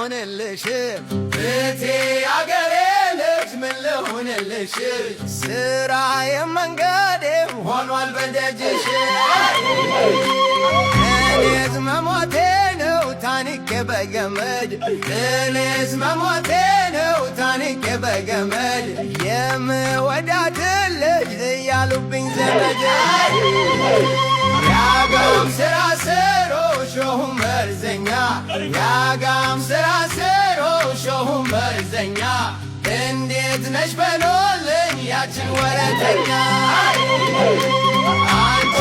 ልሆንልሽ እቴ አገሬ ልጅ ምን ልሆንልሽ ስራዬ መንገዴ ሆኗል በደጅሽ እኔስ መሞቴ ነው ታንቄ በገመድ እኔስ መሞቴ ነው ታንቄ በገመድ የምወዳትን ልጅ እያሉብኝ ዘመድ ያጋም ስራ ስሮ ሾሁም መርዘኛ ያጋም ስራ ስሮ ሾሁም መርዘኛ እንዴት ነሽ በሎልኝ ያችን ወረተኛ አንቺ